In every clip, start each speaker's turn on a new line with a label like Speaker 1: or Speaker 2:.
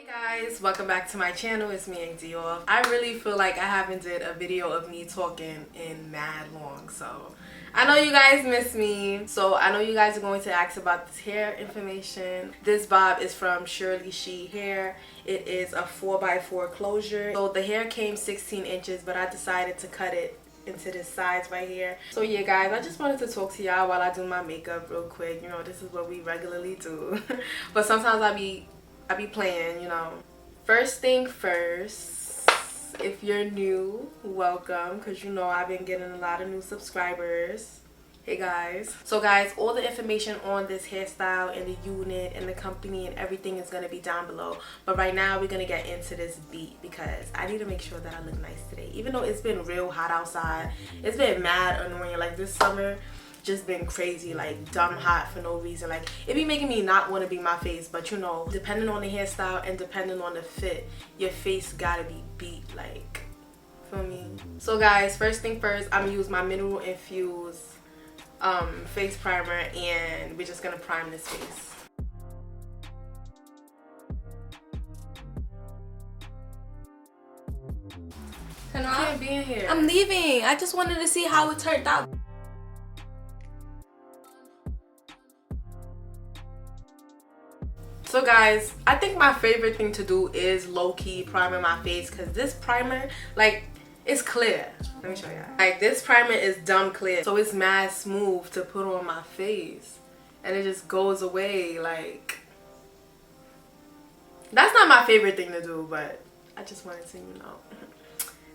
Speaker 1: Guys, welcome back to my channel. It's me and Dior. I really feel like I haven't did a video of me talking in mad long, so I know you guys miss me. So I know you guys are going to ask about this hair information. This bob is from Jurllyshe hair. It is a 4x4 closure. So the hair came 16 inches, but I decided to cut it into this size right here. So yeah guys, I just wanted to talk to y'all while I do my makeup real quick. You know, this is what we regularly do. But sometimes I be playing, you know. First thing first, if you're new, welcome, because you know I've been getting a lot of new subscribers. Hey guys. So guys, all the information on this hairstyle and the unit and the company and everything is going to be down below. But right now we're going to get into this beat because I need to make sure that I look nice today. Even though it's been real hot outside, it's been mad annoying. Like this summer just been crazy, like dumb hot for no reason. Like it be making me not want to be my face, but you know, depending on the hairstyle and depending on the fit, your face gotta be beat, like, feel me? So guys, first thing first, I'm gonna use my mineral infused face primer, and we're just gonna prime this face.
Speaker 2: Turn
Speaker 1: I can't be in here.
Speaker 2: I'm leaving. I just wanted to see how it turned out.
Speaker 1: So guys, I think my favorite thing to do is low-key priming my face, because this primer, like, it's clear. Let me show you. Like, this primer is dumb clear, so it's mad smooth to put on my face, and it just goes away. Like, that's not my favorite thing to do, but I just wanted to, you know,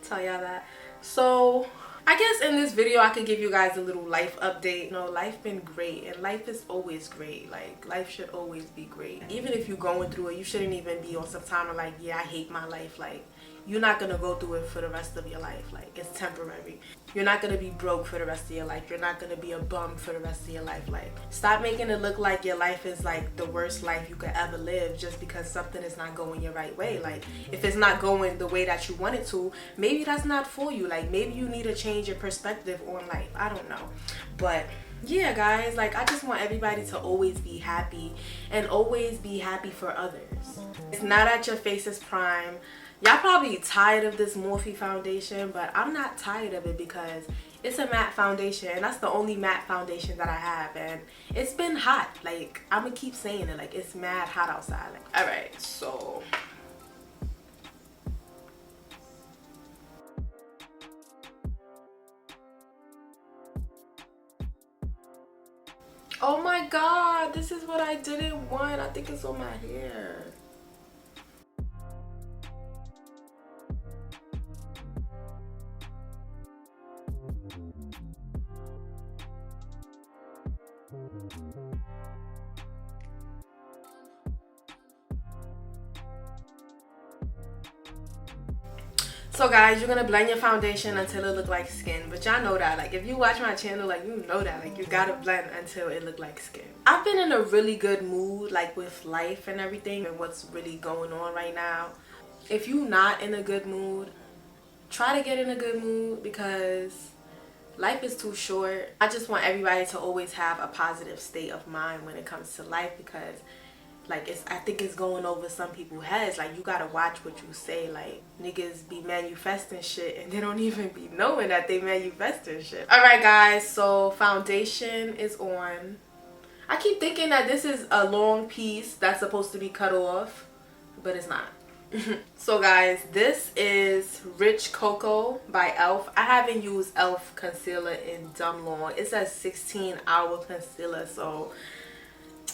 Speaker 1: tell y'all that. So I guess in this video I could give you guys a little life update. You know, life been great, and life is always great. Like, life should always be great. Even if you're going through it, you shouldn't even be on some time of like, yeah, I hate my life. Like, you're not gonna go through it for the rest of your life. Like, it's temporary. You're not gonna be broke for the rest of your life. You're not gonna be a bum for the rest of your life. Like, stop making it look like your life is like the worst life you could ever live just because something is not going your right way. Like, if it's not going the way that you want it to, maybe that's not for you. Like, maybe you need to change your perspective on life. I don't know. But yeah guys, like, I just want everybody to always be happy and always be happy for others. It's not at your face's prime. Y'all probably tired of this Morphe foundation, but I'm not tired of it because it's a matte foundation, and that's the only matte foundation that I have, and it's been hot. Like, I'm gonna keep saying it, like, it's mad hot outside. Like, all right, so oh my god, this is what I didn't want. I think it's on my hair. So guys, you're gonna blend your foundation until it look like skin, but y'all know that. Like, if you watch my channel, like, you know that, like, you gotta blend until it look like skin. I've been in a really good mood, like, with life and everything and what's really going on right now. If you not in a good mood, try to get in a good mood, because life is too short. I just want everybody to always have a positive state of mind when it comes to life, because like, I think it's going over some people's heads. Like, you gotta watch what you say. Like, niggas be manifesting shit and they don't even be knowing that they manifesting shit. Alright guys, so foundation is on. I keep thinking that this is a long piece that's supposed to be cut off, but it's not. So guys, this is Rich Cocoa by e.l.f. I haven't used e.l.f. concealer in dumb long. It's a 16-hour concealer, so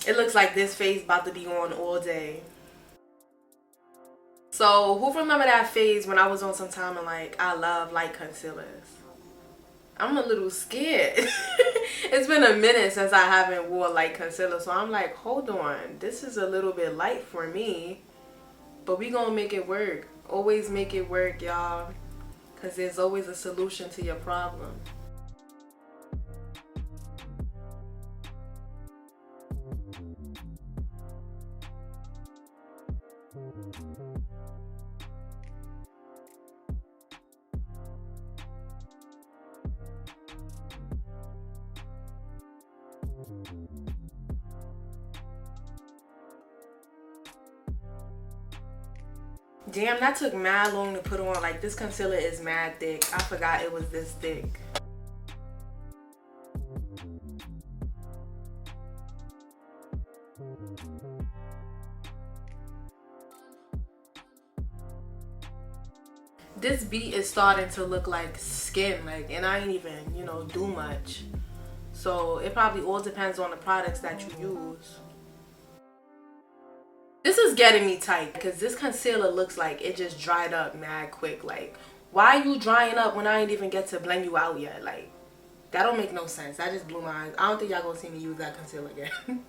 Speaker 1: it looks like this face about to be on all day. So who remember that phase when I was on some time and like, I love light concealers? I'm a little scared. It's been a minute since I haven't wore light concealer, so I'm like, hold on, this is a little bit light for me, but we gonna make it work. Always make it work, y'all, because there's always a solution to your problem. Damn, that took mad long to put on. Like, this concealer is mad thick. I forgot it was this thick. This beat is starting to look like skin, like, and I ain't even, you know, do much. So it probably all depends on the products that you use. This is getting me tight because this concealer looks like it just dried up mad quick. Like, why are you drying up when I ain't even get to blend you out yet? Like, that don't make no sense. That just blew my eyes. I don't think y'all gonna see me use that concealer again.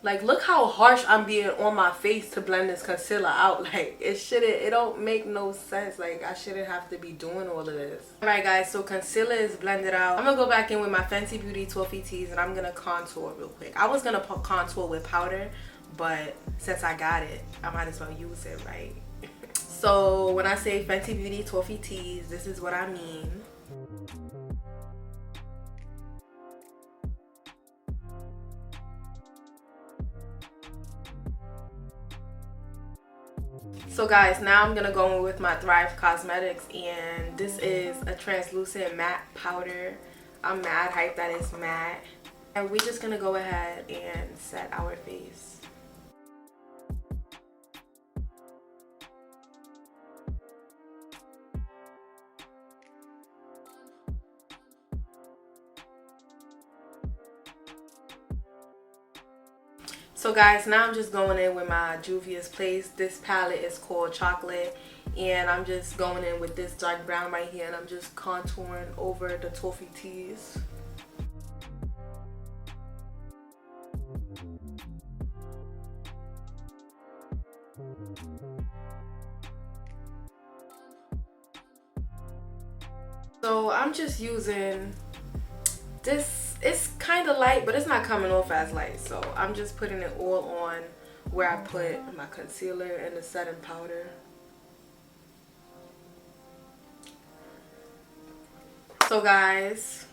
Speaker 1: Like, look how harsh I'm being on my face to blend this concealer out. Like, it don't make no sense. Like, I shouldn't have to be doing all of this. Alright guys, so concealer is blended out. I'm gonna go back in with my Fenty Beauty Toffee Teas and I'm gonna contour real quick. I was gonna contour with powder, but since I got it, I might as well use it, right? So when I say Fenty Beauty Toffee Teas, this is what I mean. So guys, now I'm gonna go in with my Thrive Cosmetics, and this is a translucent matte powder. I'm mad hyped that it's matte, and we're just gonna go ahead and set our face. So guys, now I'm just going in with my Juvia's Place. This palette is called Chocolate, and I'm just going in with this dark brown right here, and I'm just contouring over the Toffee Teas. So I'm just using this. It's kind of light, but it's not coming off as light, so I'm just putting it all on where I put my concealer and the setting powder. So guys,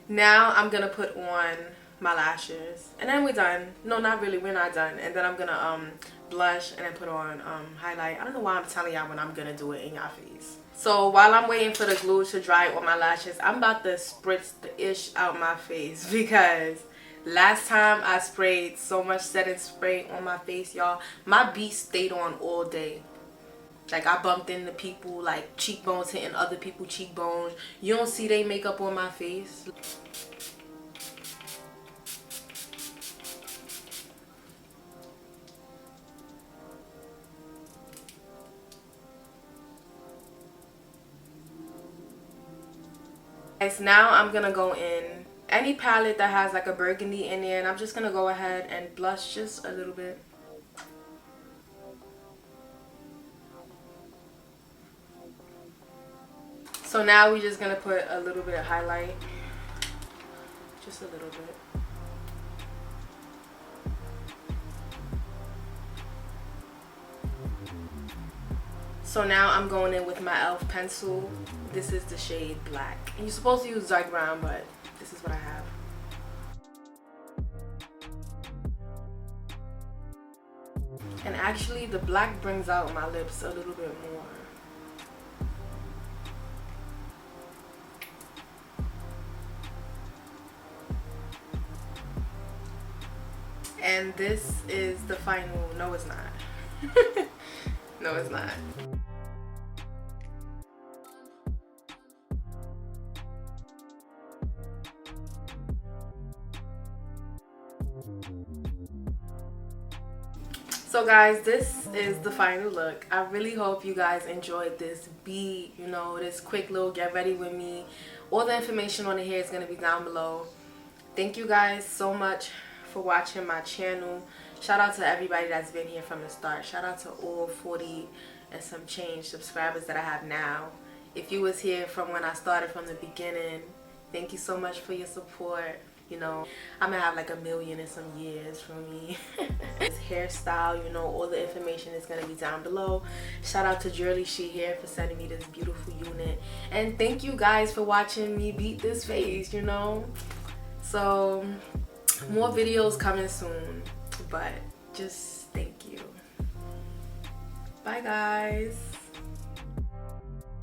Speaker 1: now I'm gonna put on my lashes, and then we're done. No, not really, we're not done. And then I'm gonna blush and then put on highlight. I don't know why I'm telling y'all when I'm gonna do it in y'all face. So while I'm waiting for the glue to dry on my lashes, I'm about to spritz the ish out my face, because last time I sprayed so much setting spray on my face, y'all, my beat stayed on all day. Like, I bumped into people, like cheekbones hitting other people's cheekbones. You don't see they makeup on my face. Guys, now I'm gonna go in any palette that has like a burgundy in there, and I'm just gonna go ahead and blush just a little bit. So now we're just gonna put a little bit of highlight, just a little bit. So now I'm going in with my e.l.f. pencil. This is the shade Black. And you're supposed to use dark brown, but this is what I have. And actually, the black brings out my lips a little bit more. And this is the final. No, it's not. No, it's not. So guys, this is the final look. I really hope you guys enjoyed this beat, you know, this quick little get ready with me. All the information on the hair is going to be down below. Thank you guys so much for watching my channel. Shout out to everybody that's been here from the start. Shout out to all 40 and some change subscribers that I have now. If you was here from when I started from the beginning, thank you so much for your support. You know, I'm gonna have like 1,000,000 in some years from me. This hairstyle, you know, all the information is gonna be down below. Shout out to Jurllyshe here for sending me this beautiful unit. And thank you guys for watching me beat this face, you know. So, more videos coming soon. But just thank you. Bye guys.